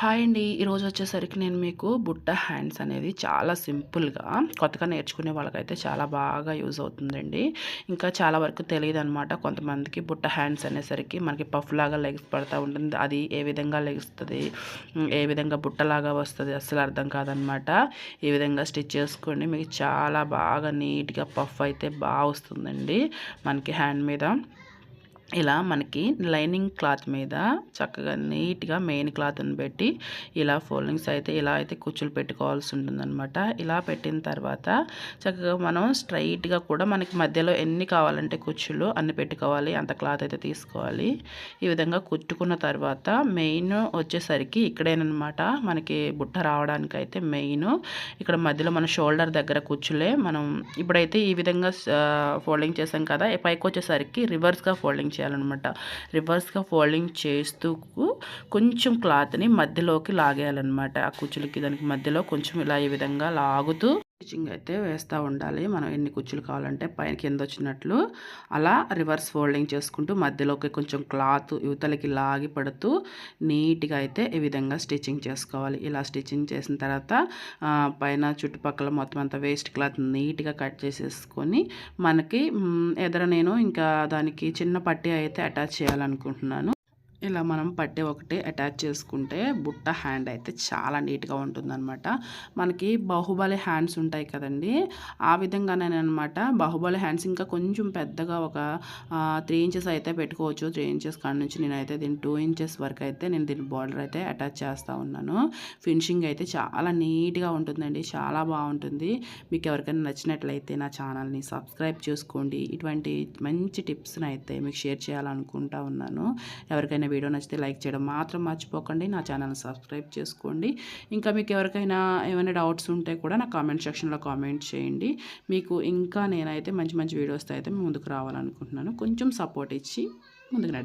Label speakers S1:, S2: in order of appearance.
S1: Hi అండి. ఈరోజు వచ్చేసరికి నేను మీకు బుట్ట హ్యాండ్స్ అనేది చాలా సింపుల్‌గా కొత్తగా నేర్చుకునే వాళ్ళకైతే చాలా బాగా యూజ్ అవుతుందండి. ఇంకా చాలా వరకు తెలీదనమాట. కొంతమందికి బుట్ట హ్యాండ్స్ అనేసరికి మనకి పఫ్‌లాగా లెగ్స్ పడతా ఉంటుంది. అది ఏ విధంగా లెగుస్తది, ఏ విధంగా బుట్టలాగా వస్తది అస్సలు అర్థం కాదనమాట. ఈ విధంగా స్టిచ్ చేసుకోండి. మీకు చాలా బాగా నీట్‌గా పఫ్ అయితే వస్తుందండి మనకి హ్యాండ్ మీద. ఇలా మనకి లైనింగ్ క్లాత్ మీద చక్కగా నీట్‌గా మెయిన్ క్లాత్‌ని పెట్టి ఇలా ఫోల్డింగ్స్ అయితే ఇలా అయితే కుచ్చులు పెట్టుకోవాల్సి ఉంటుందన్నమాట. ఇలా పెట్టిన తర్వాత చక్కగా మనం స్ట్రైట్‌గా కూడా మనకి మధ్యలో ఎన్ని కావాలంటే కుచ్చులు అన్ని పెట్టుకోవాలి. అంత క్లాత్ అయితే తీసుకోవాలి. ఈ విధంగా కుట్టుకున్న తర్వాత మెయిన్ వచ్చేసరికి ఇక్కడేనమాట మనకి బుట్ట రావడానికైతే మెయిన్ ఇక్కడ మధ్యలో మన షోల్డర్ దగ్గర కుచ్చులే మనం ఇప్పుడైతే ఈ విధంగా ఫోల్డింగ్ చేసాం కదా! పైకొచ్చేసరికి రివర్స్‌గా ఫోల్డింగ్ చేయాలన్నమాట. రివర్స్‌గా ఫోల్డింగ్ చేస్తూ కొంచెం క్లాత్‌ని మధ్యలోకి లాగేయాలన్నమాట. ఆ కుచ్చులకి దానికి మధ్యలో కొంచెం ఇలా ఈ విధంగా లాగుతూ స్టిచ్చింగ్ అయితే వేస్తూ ఉండాలి. మనం ఎన్ని కుచ్చులు కావాలంటే పైన కింద వచ్చినట్లు అలా రివర్స్ ఫోల్డింగ్ చేసుకుంటూ మధ్యలోకి కొంచెం క్లాత్ యువతలకి లాగి పడుతూ నీట్‌గా అయితే ఈ విధంగా స్టిచ్చింగ్ చేసుకోవాలి. ఇలా స్టిచ్చింగ్ చేసిన తర్వాత పైన చుట్టుపక్కల మొత్తం అంతా వేస్ట్ క్లాత్ నీట్‌గా కట్ చేసేసుకొని మనకి నేను ఇంకా దానికి చిన్న పట్టీ అయితే అటాచ్ చేయాలనుకుంటున్నాను. ఇలా మనం పట్టీ ఒకటి అటాచ్ చేసుకుంటే బుట్ట హ్యాండ్ అయితే చాలా నీట్‌గా ఉంటుందన్నమాట. మనకి బాహుబలి హ్యాండ్స్ ఉంటాయి కదండీ! ఆ విధంగానేనమాట. బాహుబలి హ్యాండ్స్ ఇంకా కొంచెం పెద్దగా ఒక 3 ఇంచెస్ అయితే పెట్టుకోవచ్చు. 3 ఇంచెస్ కాడ నుంచి నేనైతే దీన్ని 2 ఇంచెస్ వరకు అయితే నేను దీని బార్డర్ అయితే అటాచ్ చేస్తూ ఉన్నాను. ఫినిషింగ్ అయితే చాలా నీట్‌గా ఉంటుందండి. చాలా బాగుంటుంది. మీకు ఎవరికైనా నచ్చినట్లయితే నా ఛానల్‌ని సబ్స్క్రైబ్ చేసుకోండి. ఇటువంటి మంచి టిప్స్‌ని అయితే మీకు షేర్ చేయాలనుకుంటా ఉన్నాను. ఎవరికైనా వీడియో నచ్చితే లైక్ చేయడం మాత్రం మర్చిపోకండి. నా ఛానల్ని సబ్స్క్రైబ్ చేసుకోండి. ఇంకా మీకు ఎవరికైనా ఏమైనా డౌట్స్ ఉంటే కూడా నా కామెంట్ సెక్షన్లో కామెంట్ చేయండి. మీకు ఇంకా నేనైతే మంచి మంచి వీడియోస్తో అయితే ముందుకు రావాలనుకుంటున్నాను. కొంచెం సపోర్ట్ ఇచ్చి ముందుకు నడిపి